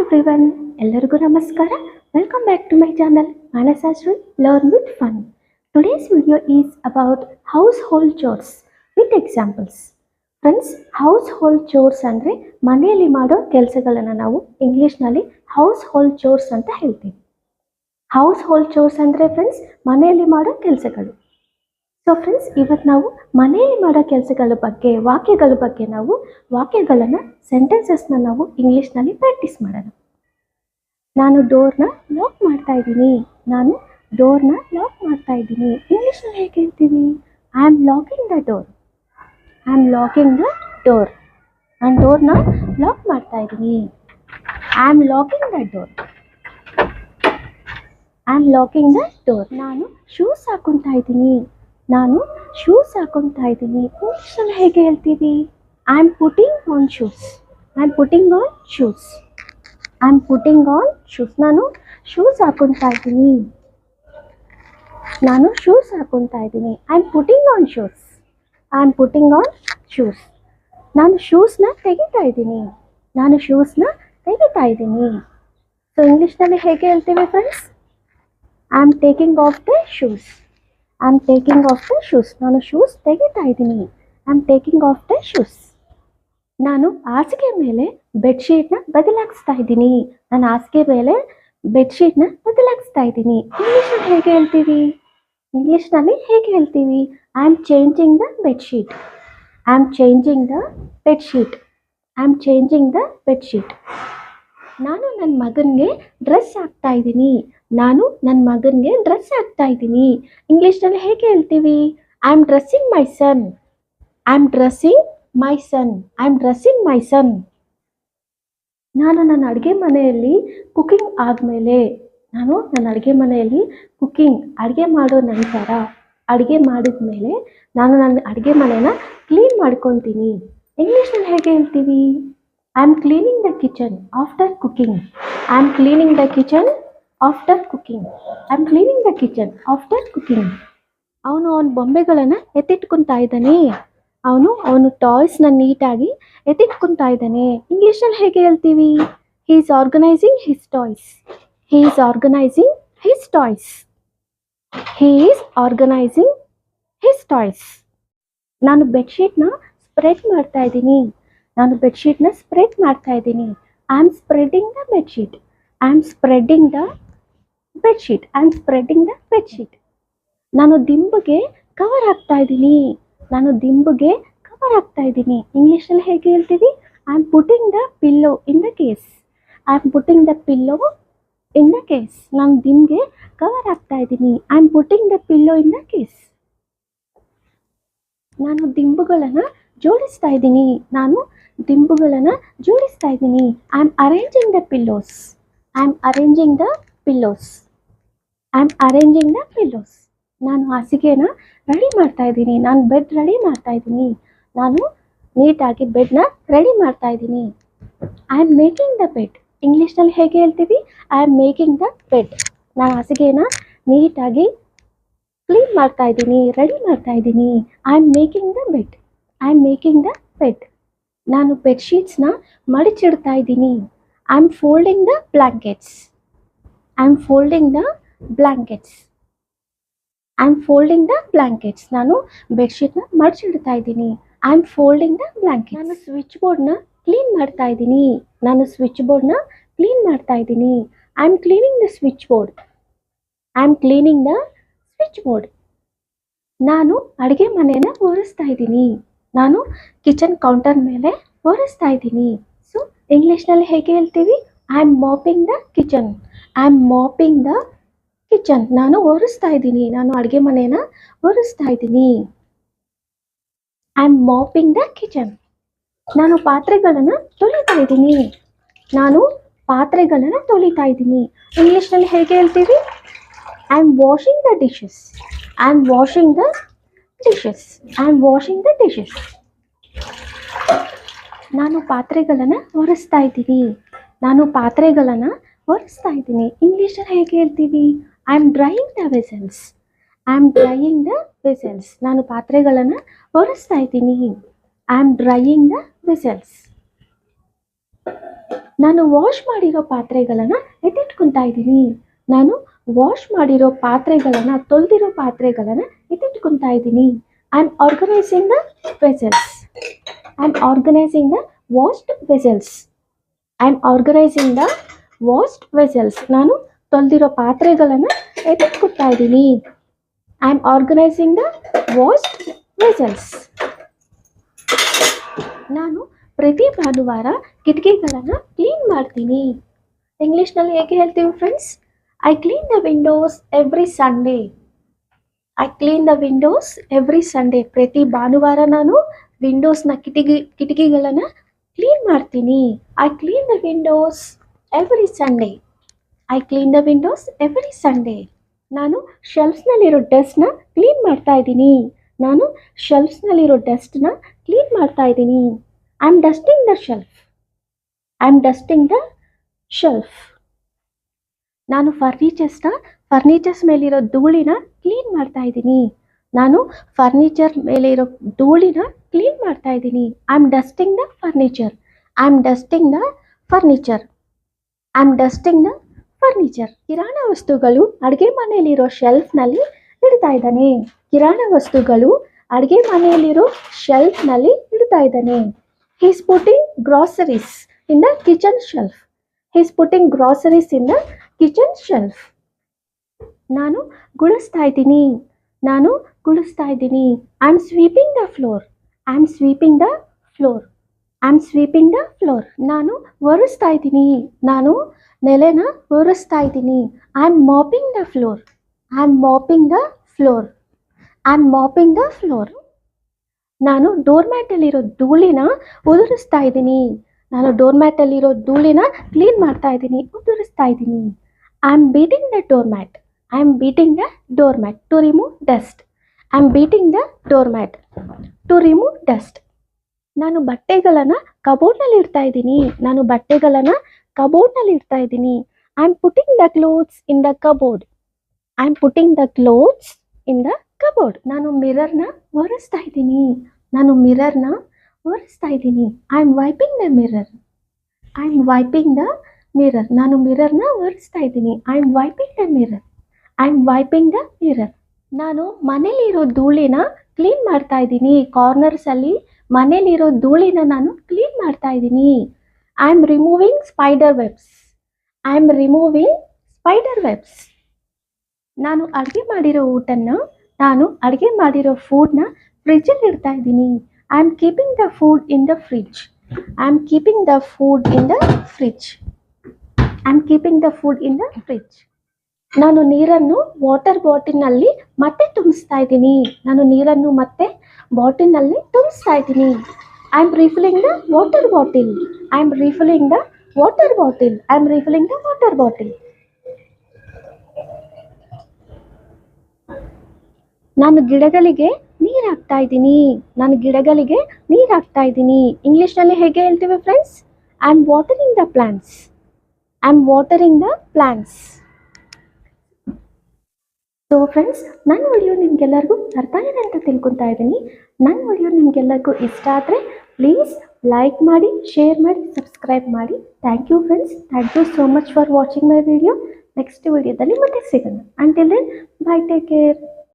everyone, ಎಲ್ಲರಿಗೂ ನಮಸ್ಕಾರ. Welcome back to my channel Manasashri Learn with Fun. Today's video is about household chores with examples. Friends, household chores ಅಂದ್ರೆ ಮನೆಯಲ್ಲಿ ಮಾಡೋ ಕೆಲಸಗಳನ್ನು ನಾವು ಇಂಗ್ಲಿಷ್ನಲ್ಲಿ household chores ಅಂತ ಹೇಳ್ತೀವಿ. household chores ಅಂದ್ರೆ ಫ್ರೆಂಡ್ಸ್ ಮನೆಯಲ್ಲಿ ಮಾಡೋ ಕೆಲಸಗಳು. ಸೊ ಫ್ರೆಂಡ್ಸ್, ಇವತ್ತು ನಾವು ಮನೆಯಲ್ಲಿ ಮಾಡೋ ಕೆಲಸಗಳ ಬಗ್ಗೆ ನಾವು ವಾಕ್ಯಗಳನ್ನು ಸೆಂಟೆನ್ಸಸ್ನ ನಾವು ಇಂಗ್ಲೀಷ್ನಲ್ಲಿ ಪ್ರಾಕ್ಟೀಸ್ ಮಾಡೋಣ. ನಾನು ಡೋರ್ನ ಲಾಕ್ ಮಾಡ್ತಾ ಇದ್ದೀನಿ. ಇಂಗ್ಲೀಷ್ನಲ್ಲಿ ಹೇಗೆ ಹೇಳ್ತೀವಿ? I am locking the door. ನಾನು ಡೋರ್ನ ಲಾಕ್ ಮಾಡ್ತಾ ಇದ್ದೀನಿ. I am locking the door. ನಾನು ಶೂಸ್ ಹಾಕೊತಾ ಇದ್ದೀನಿ. ಇಂಗ್ಲೀಷಲ್ಲಿ ಹೇಗೆ ಹೇಳ್ತೀವಿ? I am putting on shoes. ನಾನು ಶೂಸ್ ಹಾಕೊತಾ ಇದ್ದೀನಿ. I am putting on shoes. ನಾನು ಶೂಸ್ನ ತೆಗಿತಾ ಇದ್ದೀನಿ. ಸೊ ಇಂಗ್ಲೀಷ್ನಲ್ಲಿ ಹೇಗೆ ಹೇಳ್ತೀವಿ friends? I am taking of the shoes. ನಾನು ಶೂಸ್ ತೆಗಿತಾ ಇದ್ದೀನಿ. I am taking of the shoes. ನಾನು ಹಾಸಿಗೆ ಮೇಲೆ ಬೆಡ್ಶೀಟ್ನ ಬದಲಾಯಿಸ್ತಾ ಇದ್ದೀನಿ. ಇಂಗ್ಲೀಷ್ನಲ್ಲಿ ಹೇಗೆ ಹೇಳ್ತೀವಿ? I am changing the bedsheet. ನಾನು ನನ್ನ ಮಗನಿಗೆ ಡ್ರೆಸ್ ಹಾಕ್ತಾ ಇದ್ದೀನಿ. ಇಂಗ್ಲೀಷ್ನಲ್ಲಿ ಹೇಗೆ ಹೇಳ್ತೀವಿ? ಐ ಆಮ್ ಡ್ರೆಸ್ಸಿಂಗ್ ಮೈ ಸನ್. ನಾನು ನನ್ನ ಅಡುಗೆ ಮನೆಯಲ್ಲಿ ಅಡುಗೆ ಮಾಡೋ ನಂತರ ಅಡುಗೆ ಮಾಡಿದ್ಮೇಲೆ ನಾನು ನನ್ನ ಅಡುಗೆ ಮನೆನ ಕ್ಲೀನ್ ಮಾಡ್ಕೊತೀನಿ. ಇಂಗ್ಲೀಷ್ನಲ್ಲಿ ಹೇಗೆ ಹೇಳ್ತೀವಿ? I am cleaning the kitchen after cooking. ಅವನು ಬೊಂಬೆಗಳನ್ನು ಎತ್ತಿಟ್ಕೊತಾ ಇದ್ದಾನೆ. ಅವನು ಟಾಯ್ಸ್ನ ನೀಟಾಗಿ ಎತ್ತಿಟ್ಕೊತಾ ಇದ್ದಾನೆ. ಇಂಗ್ಲೀಷಲ್ಲಿ ಹೇಗೆ ಹೇಳ್ತೀವಿ? He is organising his toys. ನಾನು ಬೆಡ್ಶೀಟ್ನ ಸ್ಪ್ರೆಡ್ ಮಾಡ್ತಾ ಇದ್ದೀನಿ. I am spreading the bedsheet. ನಾನು ದಿಂಬಿಗೆ ಕವರ್ ಹಾಕ್ತಾ ಇದ್ದೀನಿ. ಇಂಗ್ಲೀಷಲ್ಲಿ ಹೇಗೆ ಹೇಳ್ತೀವಿ? I am putting the pillow in the case. ನಾನು ದಿಂಬಿಗೆ ಕವರ್ ಹಾಕ್ತಾ ಇದ್ದೀನಿ. I am putting the pillow in the case. ನಾನು ದಿಂಬುಗಳನ್ನು ಜೋಡಿಸ್ತಾ ಇದ್ದೀನಿ. I am arranging the pillows. ನಾನು ಹಾಸಿಗೆನ ರೆಡಿ ಮಾಡ್ತಾ ಇದ್ದೀನಿ. ಬೆಡ್ ರೆಡಿ ಮಾಡ್ತಾ ಇದ್ದೀನಿ. ನಾನು ನೀಟಾಗಿ ಬೆಡ್ನ ರೆಡಿ ಮಾಡ್ತಾ ಇದ್ದೀನಿ. I am making the bed. ಇಂಗ್ಲೀಷ್ನಲ್ಲಿ ಹೇಗೆ ಹೇಳ್ತೀವಿ? I am making the bed. ನಾನು ಹಾಸಿಗೆನ ನೀಟಾಗಿ ಕ್ಲೀನ್ ಮಾಡ್ತಾ ಇದ್ದೀನಿ, ರೆಡಿ ಮಾಡ್ತಾ ಇದ್ದೀನಿ. I am making the bed. ನಾನು ಬೆಡ್ಶೀಟ್ಸ್ನ ಮಡಿಚಿಡ್ತಾ ಇದ್ದೀನಿ. I am folding the blankets. ನಾನು ಬೆಡ್ಶೀಟ್ನ ಮಡಿಚಿಡ್ತಾ ಇದ್ದೀನಿ. I am folding the blankets. ನಾನು ಸ್ವಿಚ್ ಬೋರ್ಡ್ನ ಕ್ಲೀನ್ ಮಾಡ್ತಾ ಇದ್ದೀನಿ. I am cleaning the switch board. ನಾನು ಅಡುಗೆ ಮನೆಯನ್ನು ಒರೆಸ್ತಾ ಇದ್ದೀನಿ. ನಾನು ಕಿಚನ್ ಕೌಂಟರ್ ಮೇಲೆ ಒರೆಸ್ತಾ ಇದ್ದೀನಿ. ಸೊ ಇಂಗ್ಲೀಷ್ನಲ್ಲಿ ಹೇಗೆ ಹೇಳ್ತೀವಿ? I am mopping the kitchen. ನಾನು ಒರೆಸ್ತಾ ಇದ್ದೀನಿ. ನಾನು ಅಡುಗೆ ಮನೆಯನ್ನು ಒರೆಸ್ತಾ ಇದ್ದೀನಿ. I am mopping the kitchen. ನಾನು ಪಾತ್ರೆಗಳನ್ನು ತೊಳಿತಾ ಇದ್ದೀನಿ. ಇಂಗ್ಲೀಷ್ನಲ್ಲಿ ಹೇಗೆ ಹೇಳ್ತೀವಿ? I am washing the dishes. ನಾನು ಪಾತ್ರೆಗಳನ್ನು ಒರೆಸ್ತಾ ಇದ್ದೀನಿ. ಇಂಗ್ಲೀಷಲ್ಲಿ ಹೇಗೆ ಹೇಳ್ತೀವಿ? I am drying the vessels. ನಾನು ಪಾತ್ರೆಗಳನ್ನು ಒರೆಸ್ತಾ ಇದ್ದೀನಿ. I am drying the vessels. ನಾನು ವಾಶ್ ಮಾಡಿರೋ ಪಾತ್ರೆಗಳನ್ನು ಎತ್ತಿಟ್ಕೊತಾ ಇದ್ದೀನಿ. ನಾನು ವಾಶ್ ಮಾಡಿರೋ ಪಾತ್ರೆಗಳನ್ನು, ತೊಳೆದಿರೋ ಪಾತ್ರೆಗಳನ್ನು ಎತ್ತಿಟ್ಕೊತಾ ಇದ್ದೀನಿ. I am organising the vessels. I am organising the washed vessels. I am organising the washed vessels. ನಾನು ತೊಳೆದಿರೋ ಪಾತ್ರೆಗಳನ್ನು ಎತ್ತಿಟ್ಕೊತಾ ಇದ್ದೀನಿ. I am organising the washed vessels. ನಾನು ಪ್ರತಿ ಭಾನುವಾರ ಕಿಟಕಿಗಳನ್ನು ಕ್ಲೀನ್ ಮಾಡ್ತೀನಿ. ಇಂಗ್ಲೀಷ್ನಲ್ಲಿ ಹೇಗೆ ಹೇಳ್ತೀವಿ friends? I clean the windows every Sunday. I clean the windows every Sunday. ಪ್ರತಿ ಭಾನುವಾರ ನಾನು ವಿಂಡೋಸ್ನ ಕಿಟಕಿಗಳನ್ನು ಕ್ಲೀನ್ ಮಾಡ್ತೀನಿ. I clean the windows every Sunday. I clean the windows every Sunday. ನಾನು ಶೆಲ್ಫ್ಸ್ನಲ್ಲಿರೋ ಡಸ್ಟ್ನ ಕ್ಲೀನ್ ಮಾಡ್ತಾ ಇದ್ದೀನಿ. ನಾನು ಶೆಲ್ಫ್ಸ್ನಲ್ಲಿರೋ ಡಸ್ಟ್ನ ಕ್ಲೀನ್ ಮಾಡ್ತಾ ಇದ್ದೀನಿ. I am dusting the shelf. I am dusting the shelf. ನಾನು ಫರ್ನಿಚರ್ಸ್ ಮೇಲಿರೋ ಧೂಳಿನ ಕ್ಲೀನ್ ಮಾಡ್ತಾ ಇದ್ದೀನಿ. ನಾನು ಫರ್ನಿಚರ್ ಮೇಲೆ ಇರೋ ಧೂಳಿನ ಕ್ಲೀನ್ ಮಾಡ್ತಾ ಇದ್ದೀನಿ. I am dusting the furniture. I am dusting the furniture. I am dusting the furniture. ಕಿರಾಣ ವಸ್ತುಗಳು ಅಡುಗೆ ಮನೆಯಲ್ಲಿರೋ ಶೆಲ್ಫ್ನಲ್ಲಿ ಇಡ್ತಾ ಇದ್ದಾನೆ. ಕಿರಾಣ ವಸ್ತುಗಳು ಅಡುಗೆ ಮನೆಯಲ್ಲಿರೋ ಶೆಲ್ಫ್ನಲ್ಲಿ ಇಡ್ತಾ ಇದ್ದಾನೆ. He is putting groceries in the kitchen shelf. He is putting groceries in the kitchen shelf. ನಾನು ಗುಡಿಸ್ತಾ ಇದ್ದೀನಿ. ನಾನು ಗುಡಿಸ್ತಾ ಇದ್ದೀನಿ. I am sweeping the floor. I am sweeping the floor. I am sweeping the floor. ನಾನು ಒರೆಸ್ತಾ ಇದ್ದೀನಿ. ನಾನು ನೆಲೆನ ಒರೆಸ್ತಾ ಇದ್ದೀನಿ. I am mopping the floor. I am mopping the floor. I am mopping the floor. ನಾನು ಡೋರ್ಮ್ಯಾಟಲ್ಲಿರೋ ಧೂಳಿನ ಉದುರಿಸ್ತಾ ಇದ್ದೀನಿ. ನಾನು ಡೋರ್ಮ್ಯಾಟಲ್ಲಿರೋ ಧೂಳಿನ ಕ್ಲೀನ್ ಮಾಡ್ತಾ ಇದ್ದೀನಿ, ಉದುರಿಸ್ತಾ ಇದ್ದೀನಿ. I am beating the doormat. I am beating the doormat to remove dust. I am beating the doormat to remove dust. ನಾನು ಬಟ್ಟೆಗಳನ್ನು ಕಬೋರ್ಡ್ನಲ್ಲಿ ಇಡ್ತಾ ಇದ್ದೀನಿ. ನಾನು ಬಟ್ಟೆಗಳನ್ನು ಕಬೋರ್ಡ್ನಲ್ಲಿ ಇಡ್ತಾ ಇದ್ದೀನಿ. I am putting the clothes in the cupboard. I am putting the clothes in the cupboard. ನಾನು ಮಿರರ್ನ ಒರೆಸ್ತಾ ಇದ್ದೀನಿ. ನಾನು ಮಿರರ್ನ ಒರೆಸ್ತಾ ಇದ್ದೀನಿ. I am wiping the mirror. I am wiping the mirror. ನಾನು ಮಿರರ್ನ ಒರೆಸ್ತಾ ಇದ್ದೀನಿ. I am wiping the mirror. I am wiping the mirror. ನಾನು ಮನೇಲಿರೋ ಧೂಳಿನ clean ಮಾಡ್ತಾ ಇದ್ದೀನಿ. ಕಾರ್ನರ್ಸಲ್ಲಿ ಮನೇಲಿರೋ ಧೂಳಿನ ನಾನು ಕ್ಲೀನ್ ಮಾಡ್ತಾ ಇದ್ದೀನಿ. I am removing spider webs. I am removing spider webs. ನಾನು ಅಡುಗೆ ಮಾಡಿರೋ ನಾನು ಅಡುಗೆ ಮಾಡಿರೋ ಫುಡ್ನ ಫ್ರಿಜ್ಜಲ್ಲಿ ಇಡ್ತಾ ಇದ್ದೀನಿ. I am keeping the food in the fridge. I am keeping the food in the fridge. I am keeping the food in the fridge. ನಾನು ನೀರನ್ನು ವಾಟರ್ ಬಾಟಲ್ನಲ್ಲಿ ಮತ್ತೆ ತುಂಬಿಸ್ತಾ ಇದ್ದೀನಿ. ನಾನು ನೀರನ್ನು ಮತ್ತೆ ಬಾಟಲ್ನಲ್ಲಿ ತುಂಬಿಸ್ತಾ ಇದ್ದೀನಿ. I am refilling the water bottle. I am refilling the water bottle. I am refilling the water bottle. ನಾನು ಗಿಡಗಳಿಗೆ ನೀರು ಹಾಕ್ತಾ ಇದ್ದೀನಿ. ನಾನು ಗಿಡಗಳಿಗೆ ನೀರು ಹಾಕ್ತಾ ಇದ್ದೀನಿ. ಇಂಗ್ಲೀಷ್ನಲ್ಲಿ ಹೇಗೆ ಹೇಳ್ತೀವಿ friends? I am watering the plants. I am watering the plants. So friends, ನನ್ನ ವಿಡಿಯೋ ನಿಮಗೆಲ್ಲರಿಗೂ ಅರ್ಥ ಆಗಿದೆ ಅಂತ ತಿಳ್ಕೊತಾ ಇದ್ದೀನಿ. ನನ್ನ ವಿಡಿಯೋ ನಿಮಗೆಲ್ಲರಿಗೂ ಇಷ್ಟ ಆದರೆ ಪ್ಲೀಸ್ ಲೈಕ್ ಮಾಡಿ, ಶೇರ್ ಮಾಡಿ, ಸಬ್ಸ್ಕ್ರೈಬ್ ಮಾಡಿ. Thank you friends. Thank you so much for watching my video. Next ವಿಡಿಯೋದಲ್ಲಿ ಮತ್ತೆ ಸಿಗೋಣ. Until then, bye, take care.